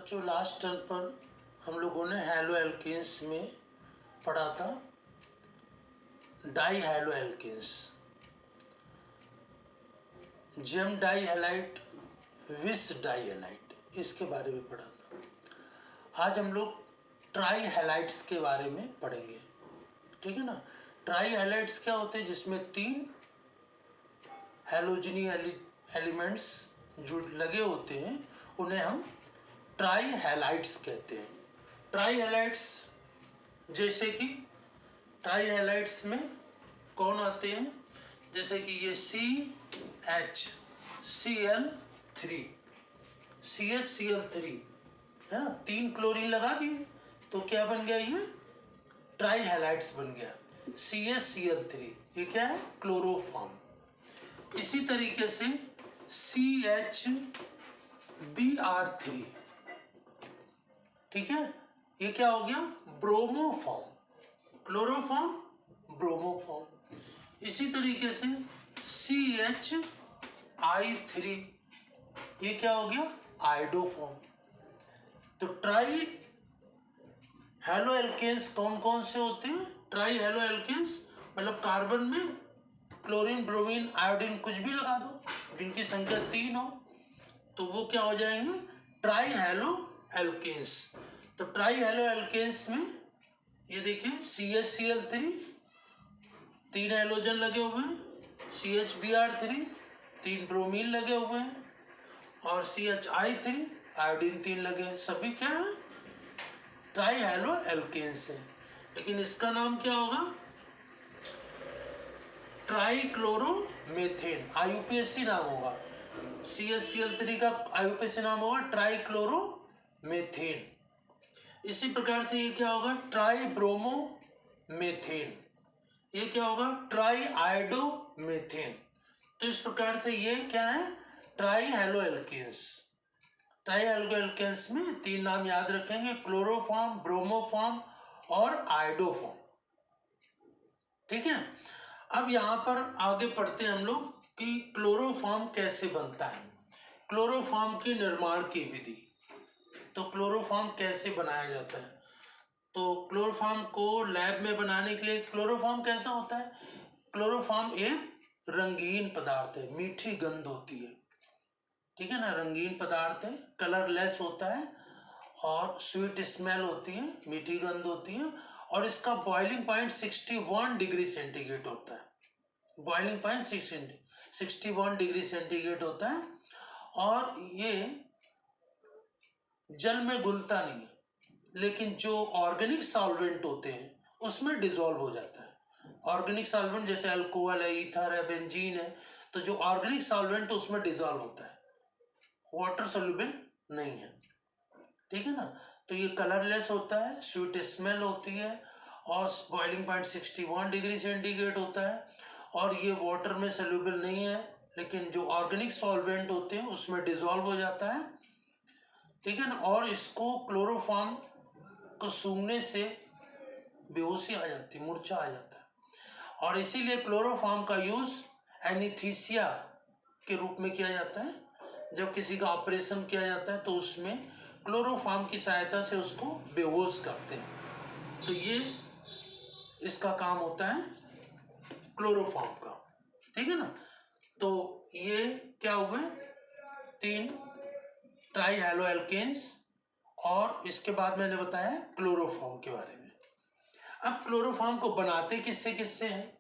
बच्चों last term पर हम लोगों ने हैलो एल्केन्स में पढ़ा था di halo alkanes, gem di halide, vic di halide, इसके बारे में पढ़ा था। आज हम लोग ट्राई हैलाइड्स के बारे में पढ़ेंगे, ठीक है ना। ट्राई हैलाइड्स क्या होते हैं? जिसमें 3 हैलोजनी एलिमेंट्स जो लगे होते हैं उन्हें हम ट्राई हैलाइड्स कहते हैं। ट्राई हैलाइड्स जैसे कि ट्राई हैलाइड्स में कौन आते हैं? जैसे कि ये CHCl3 CHCl3 है ना, 3 क्लोरीन लगा दिए तो क्या बन गया? ये ट्राई हैलाइड्स बन गया CHCl3। ये क्या है? क्लोरोफॉर्म। इसी तरीके से CHBr3, ठीक है, ये क्या हो गया? ब्रोमोफॉर्म। Chloroform, bromoform. इसी तरीके से CHI3, ये क्या हो गया? आइडोफॉर्म। तो ट्राई हैलो एल्केन्स कौन कौन से होते हैं? ट्राई हैलो एल्केन्स मतलब कार्बन में क्लोरीन, ब्रोमीन, आयोडीन कुछ भी लगा दो जिनकी संख्या 3 हो तो वो क्या हो जाएंगे? Tri halo alkanes. तो ट्राई हैलो एल्केन्स में ये देखिए CHCl3 3 हैलोजन लगे हुए हैं, CHBr3 3 ब्रोमीन लगे हुए हैं और CHI3 आयोडीन 3 लगे हैं। सभी क्या है? ट्राई हैलो एल्केन्स है। लेकिन इसका नाम क्या होगा? ट्राईक्लोरोमेथेन, IUPAC नाम होगा। CHCl3 का IUPAC नाम होगा ट्राईक्लोरोमेथेन। इसी प्रकार से ये क्या होगा? ट्राईब्रोमोमेथेन। ये क्या होगा? ट्राईआयोडोमेथेन। तो इस प्रकार से ये क्या है? Tri halo alkanes. Tri halo alkanes में 3 नाम याद रखेंगे, क्लोरोफॉर्म, ब्रोमोफॉर्म और आयोडोफॉर्म, ठीक है। अब यहाँ पर आगे पढ़ते हैं हम लोग कि क्लोरोफॉर्म कैसे बनता है, क्लोरोफॉर्म के निर्माण की विधि। तो क्लोरोफॉर्म कैसे बनाया जाता है? तो क्लोरोफॉर्म को लैब में बनाने के लिए क्लोरोफॉर्म कैसा होता है? क्लोरोफॉर्म एक रंगीन पदार्थ है, मीठी गंध होती है, ठीक है ना। रंगीन पदार्थ है, कलरलेस होता है और स्वीट स्मेल होती है, मीठी गंध होती है और इसका बॉइलिंग पॉइंट 61 डिग्री सेंटीग्रेड होता है। बॉइलिंग पॉइंट 61 डिग्री सेंटीग्रेड होता है और ये जल में घुलता नहीं है, लेकिन जो ऑर्गेनिक सॉल्वेंट होते हैं उसमें डिसॉल्व हो जाता है। ऑर्गेनिक सॉल्वेंट जैसे अल्कोहल है, ईथर है, बेंजीन है, तो जो ऑर्गेनिक सॉल्वेंट है उसमें डिसॉल्व होता है, वाटर सोल्यूबल नहीं है, ठीक है ना। तो ये कलरलेस होता है, स्वीट स्मेल होती है और बॉइलिंग पॉइंट 61 डिग्री सेंटीग्रेड होता है और ये वाटर में सोल्यूबल नहीं है, लेकिन जो ऑर्गेनिक सॉल्वेंट होते हैं उसमें डिसॉल्व हो जाता है, ठीक है ना। और इसको क्लोरोफॉर्म को सूंघने से बेहोशी आ जाती है, मूर्छा आ जाता है और इसीलिए क्लोरोफॉर्म का यूज एनीस्थीसिया के रूप में किया जाता है। जब किसी का ऑपरेशन किया जाता है तो उसमें क्लोरोफॉर्म की सहायता से उसको बेहोश करते हैं। तो ये इसका काम होता है क्लोरोफॉर्म का, ठीक है ना। तो ये क्या हुए? 3 ट्राई हैलो एल्केन्स और इसके बाद मैंने बताया क्लोरोफॉर्म के बारे में। अब क्लोरोफॉर्म को बनाते किससे किससे हैं?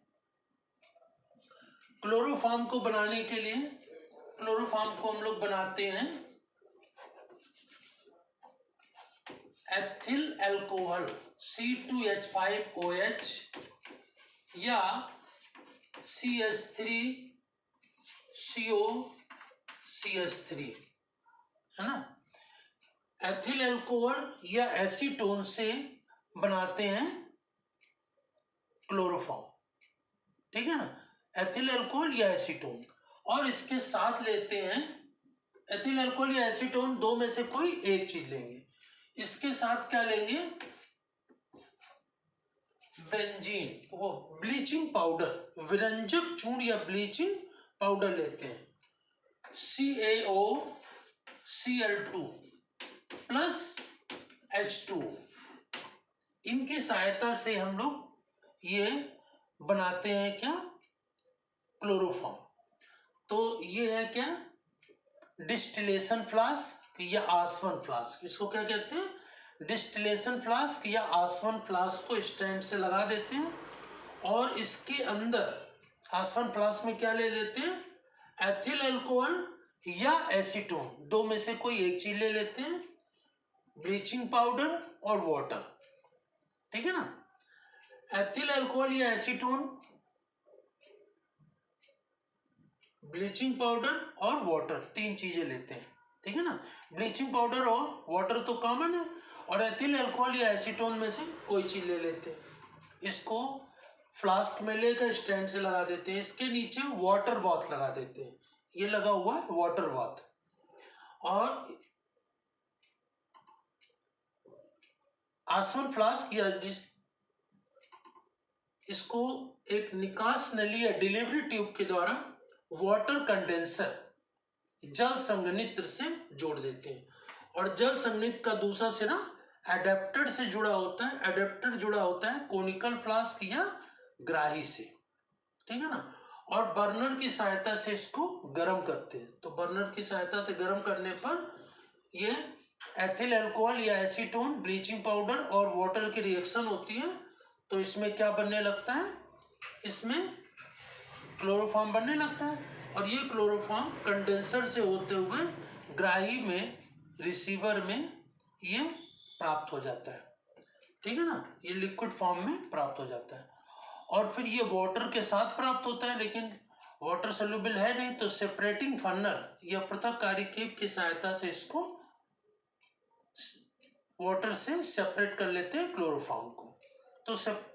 क्लोरोफॉर्म को बनाने के लिए क्लोरोफॉर्म को हम लोग बनाते हैं एथिल अल्कोहल C2H5OH या CH3COCH3, है ना। एथिल अल्कोहल या एसीटोन से बनाते हैं क्लोरोफॉर्म, ठीक है ना। एथिल अल्कोहल या एसीटोन और इसके साथ लेते हैं एथिल अल्कोहल या एसीटोन, 2 में से कोई एक चीज लेंगे। इसके साथ क्या लेंगे? बेंजीन, वो ब्लीचिंग पाउडर, विरंजक चूर्ण या ब्लीचिंग पाउडर लेते हैं CaOCl2 प्लस H2O, इनकी सहायता से हम लोग ये बनाते हैं क्या, क्लोरोफॉर्म। तो ये है क्या, डिस्टिलेशन फ्लास्क या आसवन फ्लास्क। इसको क्या कहते हैं, डिस्टिलेशन फ्लास्क या आसवन फ्लास्क को स्टैंड से लगा देते हैं और इसके अंदर आसवन फ्लास्क में क्या ले लेते हैं, एथिल अल्कोहल या एसीटोन, दो में से कोई एक चीज ले लेते हैं, ब्लीचिंग पाउडर और वाटर। ठीक है ना, एथिल अल्कोहल या एसीटोन, ब्लीचिंग पाउडर और वाटर, तीन चीजें लेते हैं। ठीक है ना, ब्लीचिंग पाउडर और वाटर तो कॉमन है, और एथिल अल्कोहल या एसीटोन में से कोई चीज ले लेते हैं। इसको फ्लास्क में लेकर स्टैंड से लगा देते हैं, इसके नीचे वाटर बाथ लगा देते हैं, ये लगा हुआ है वाटर बाथ। और आसवन फ्लास्क या इसको एक निकास नली या डिलीवरी ट्यूब के द्वारा वाटर कंडेंसर जल संघनित्र से जोड़ देते हैं, और जल संघनित्र का दूसरा सिरा एडेप्टर से जुड़ा होता है, एडेप्टर जुड़ा होता है कोनिकल फ्लास्क या ग्राही से। ठीक है ना, और बर्नर की सहायता से इसको गर्म करते हैं। तो बर्नर की सहायता से गर्म करने पर ये एथिल अल्कोहल या एसीटोन, ब्लीचिंग पाउडर और वाटर की रिएक्शन होती है, तो इसमें क्या बनने लगता है, इसमें क्लोरोफॉर्म बनने लगता है, और ये क्लोरोफॉर्म कंडेंसर से होते हुए ग्राही में, रिसीवर में ये प्राप्त हो जाता है। ठीक है ना, ये लिक्विड फॉर्म में प्राप्त हो जाता है, और फिर ये वाटर के साथ प्राप्त होता है, लेकिन वाटर सोल्यूबल है नहीं, तो सेपरेटिंग फनल या पृथककारी केप की सहायता से इसको वाटर से सेपरेट कर लेते हैं क्लोरोफॉर्म को। तो सब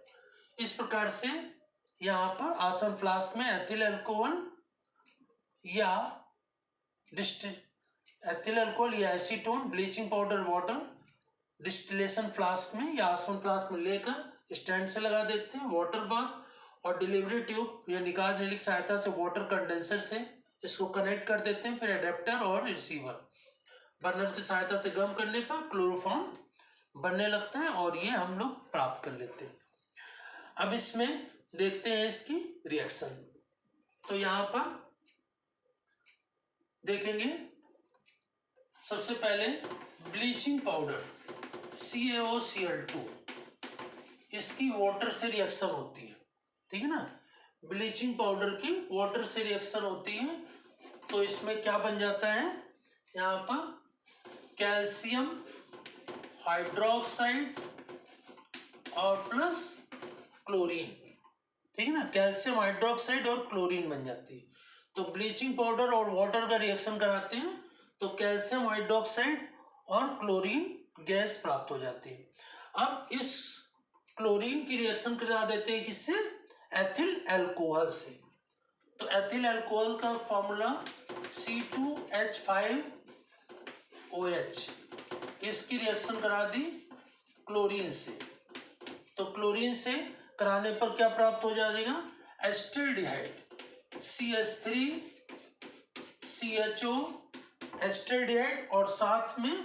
इस प्रकार से यहाँ पर आसवन फ्लास्क में एथिल अल्कोहल या एथिल अल्कोहल या acetone, bleaching powder, water distillation flask में या आसवन फ्लास्क में लेकर स्टैंड से लगा देते हैं, वाटर बाथ और डिलीवरी ट्यूब या निकास नली की सहायता से वाटर कंडेंसर से इसको कनेक्ट कर देते हैं, फिर एडेप्टर और रिसीवर बर्नर की सहायता से गर्म करने पर क्लोरोफॉर्म बनने लगता है, और ये हम लोग प्राप्त कर लेते हैं। अब इसमें देखते हैं इसकी रिएक्शन। तो यहाँ पर देखेंगे, सबसे पहले ब्लीचिंग पाउडर CaOCl2, इसकी वाटर से रिएक्शन होती है। ठीक है ना, ब्लीचिंग पाउडर की वाटर से रिएक्शन होती है, तो इसमें क्या बन जाता है, यहाँ पर कैल्शियम हाइड्रोक्साइड और प्लस क्लोरीन। ठीक है ना, कैल्शियम हाइड्रोक्साइड और क्लोरीन बन जाती है। तो ब्लीचिंग पाउडर और वाटर का रिएक्शन कराते हैं, तो कैल्शियम हाइड्रोक्साइड और क्लोरीन गैस प्राप्त हो जाती है। अब इस क्लोरीन की रिएक्शन करा देते हैं किससे, एथिल अल्कोहल से। तो एथिल अल्कोहल का फॉर्मूला C2H5OH, इसकी रिएक्शन करा दी क्लोरीन से। तो क्लोरीन से कराने पर क्या प्राप्त हो जाएगा, एस्टल्डिहाइड CH3CHO एस्टल्डिहाइड, और साथ में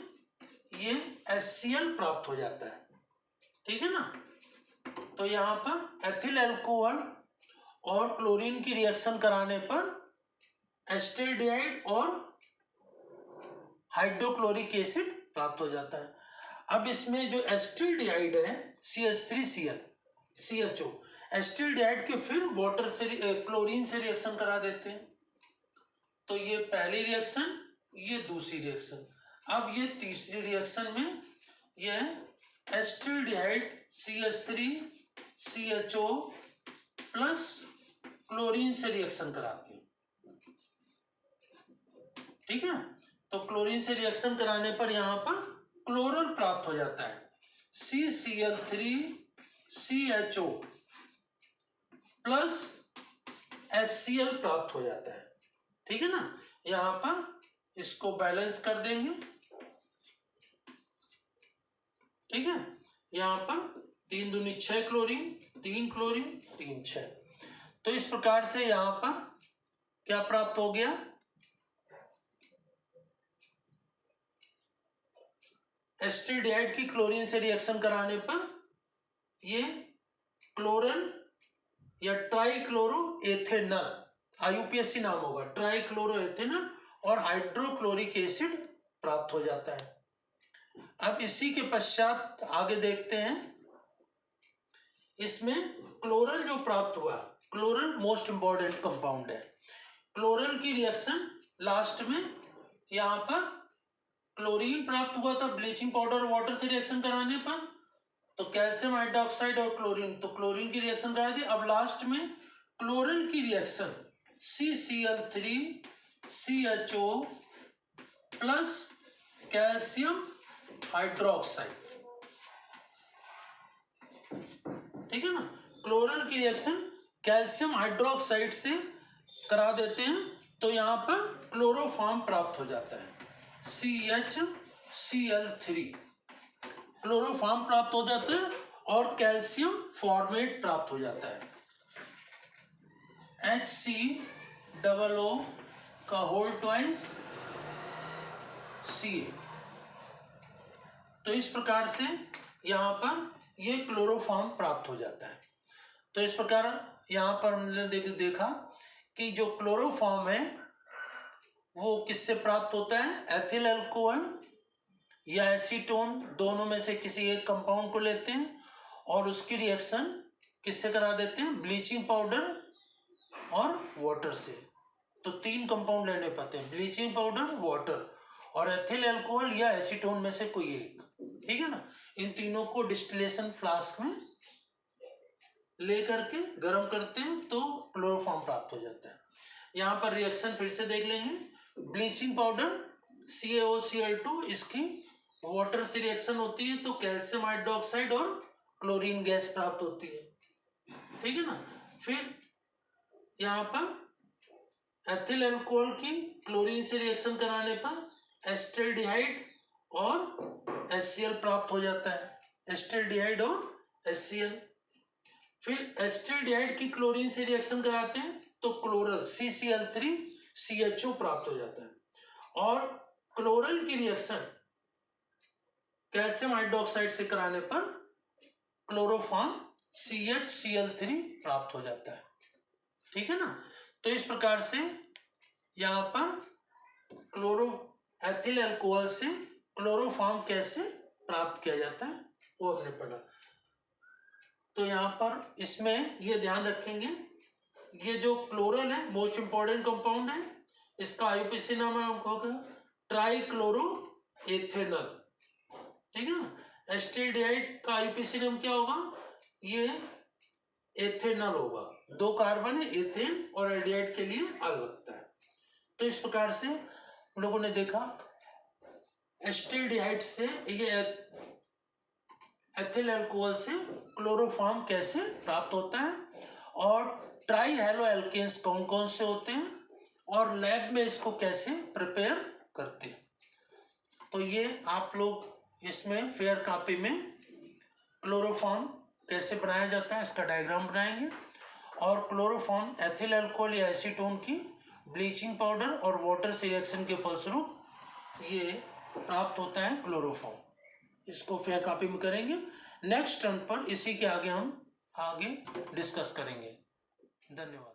ये HCl प्राप्त हो जाता है। ठीक है ना, तो यहाँ पर एथिल अल्कोहल और क्लोरीन की रिएक्शन कराने पर एस्टल्डिहाइड और हाइड्रोक्लोरिक एसिड प्राप्त हो जाता है। अब इसमें जो एस्टल्डिहाइड है CH3CHO, एस्टल्डिहाइड के फिर वाटर से क्लोरीन से रिएक्शन करा देते हैं, तो ये पहली रिएक्शन, ये दूसरी रिएक्शन। अब ये तीसरी रिएक्शन में यह एस्टल्डिहाइड CH3CHO प्लस क्लोरीन से रिएक्शन कराते हैं। ठीक है, तो क्लोरीन से रिएक्शन कराने पर यहाँ पर क्लोरल प्राप्त हो जाता है, CCl3CHO प्लस HCl प्राप्त हो जाता है। ठीक है ना, यहाँ पर इसको बैलेंस कर देंगे। ठीक है, यहाँ पर 3 दूनी 6 क्लोरीन, 3 क्लोरीन, 3 6। तो इस प्रकार से यहाँ पर क्या प्राप्त हो गया, एस्टल्डिहाइड की क्लोरीन से रिएक्शन कराने पर ये क्लोरल या ट्राइक्लोरो एथेनॉल, IUPAC नाम होगा, ट्राइक्लोरो एथेनॉल और हाइड्रोक्लोरिक एसिड प्राप्त हो जाता है। अब इसी के पश्चात आगे देखते हैं, इसमें क्लोरल जो प्राप्त हुआ, क्लोरल मोस्ट इंपॉर्टेंट कंपाउंड है। क्लोरल की रिएक्शन लास्ट में यहां पर क्लोरीन प्राप्त हुआ था ब्लीचिंग पाउडर वाटर से रिएक्शन कराने पर, तो कैल्शियम हाइड्रोक्साइड और क्लोरीन, तो क्लोरीन की रिएक्शन करा दी। अब लास्ट में क्लोरल की reaction CCl3CHO plus calcium hydroxide, ठीक है ना। क्लोरल की रिएक्शन कैल्शियम हाइड्रोक्साइड से करा देते हैं, तो यहां पर क्लोरोफॉर्म प्राप्त हो जाता है, CHCl3 क्लोरोफॉर्म प्राप्त हो जाता है और कैल्शियम फॉर्मेट प्राप्त हो जाता है, HCOO का होल ट्वाइस Ca। तो इस प्रकार से यहाँ पर ये क्लोरोफॉर्म प्राप्त हो जाता है। तो इस प्रकार यहाँ पर हमने देखा कि जो क्लोरोफॉर्म है वो किससे प्राप्त होता है, एथिल अल्कोहल या एसीटोन, दोनों में से किसी एक कंपाउंड को लेते हैं और उसकी रिएक्शन किससे करा देते हैं, ब्लीचिंग पाउडर और वाटर से। तो 3 कंपाउंड लेने पड़ते हैं, ब्लीचिंग पाउडर, वाटर और एथिल अल्कोहल या एसीटोन में से कोई एक, ठीक है ना। इन तीनों को डिस्टिलेशन फ्लास्क में लेकर के गर्म करते हैं तो क्लोरोफॉर्म प्राप्त हो जाता है। यहाँ पर रिएक्शन फिर से देख लेंगे, ब्लीचिंग पाउडर CaOCl2, इसकी वाटर से रिएक्शन होती है तो कैल्शियम हाइड्रोक्साइड और क्लोरीन गैस प्राप्त होती है, ठीक है ना। फिर यहाँ पर एथिल अल्कोहल की क्लोरीन से रिएक्शन कराने पर एस्टल्डिहाइड और HCl प्राप्त हो जाता है, एस्टल्डिहाइड और HCl। फिर एस्टल्डिहाइड की क्लोरीन से रिएक्शन कराते हैं तो क्लोरल CCl3CHO प्राप्त हो जाता है और क्लोरल की रिएक्शन कैल्शियम हाइड्रोक्साइड से कराने पर क्लोरोफॉर्म CHCl3 प्राप्त हो जाता है, ठीक है ना। तो इस प्रकार से यहाँ पर एथिल अल्कोहल से क्लोरोफॉर्म कैसे प्राप्त किया जाता है वो हमने पढ़ा। तो यहाँ पर इसमें ये ध्यान रखेंगे, ये जो क्लोरल है मोस्ट इंपॉर्टेंट कंपाउंड है, इसका IUPAC नाम होगा ट्राइक्लोरो एथेनॉल, ठीक है ना। एस्टल्डिहाइड का IUPAC नाम क्या होगा, ये एथेनॉल होगा, 2 कार्बन है, एथेन और एल्डिहाइड के लिए अलग लगता है। तो इस प्रकार से हम लोगों ने देखा एस्टल्डिहाइड से, ये एथिल अल्कोहल से क्लोरोफॉर्म कैसे प्राप्त होता है और ट्राई हैलो एल्केन्स कौन कौन से होते हैं और लैब में इसको कैसे प्रिपेयर करते हैं। तो ये आप लोग इसमें फेयर कॉपी में क्लोरोफॉर्म कैसे बनाया जाता है इसका डायग्राम बनाएंगे और क्लोरोफॉर्म एथिल अल्कोहल या एसीटोन की ब्लीचिंग पाउडर और वाटर से रिएक्शन के फलस्वरूप ये प्राप्त होता है क्लोरोफॉर्म। इसको फेयर कॉपी में करेंगे, नेक्स्ट टर्न पर इसी के आगे हम डिस्कस करेंगे। धन्यवाद।